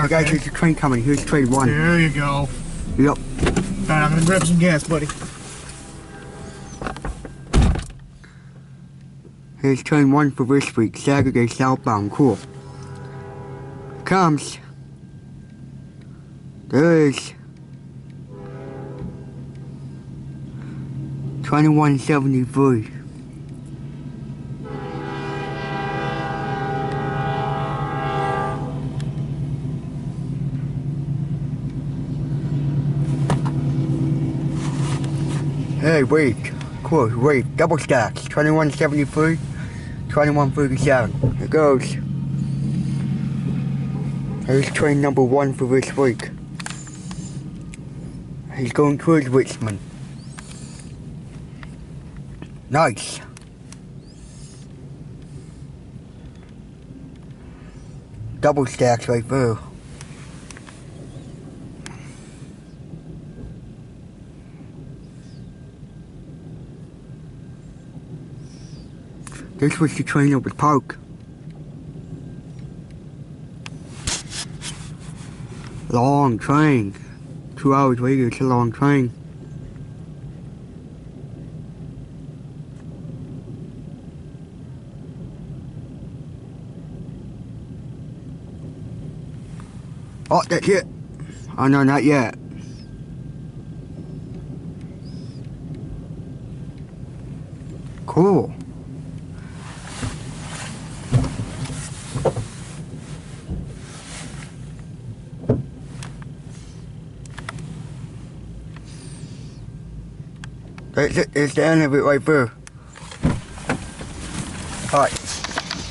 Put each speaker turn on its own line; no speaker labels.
Hey guys, here's the train coming. Here's train 1.
There you go.
Yep.
Alright, I'm gonna grab some gas, buddy.
Here's train 1 for this week, Saturday southbound. Cool. Comes. There is 2173. Hey, wait. Cool, wait. Double stacks. 2173, 2137. Here goes. Here's train number 1 for this week. He's going towards Richmond. Nice. Double stacks right there. This was the train that was parked. Long train. 2 hours later, it's a long train. Oh, that's it. Oh no, not yet. Cool. That's it, it's the end of it right there. Alright.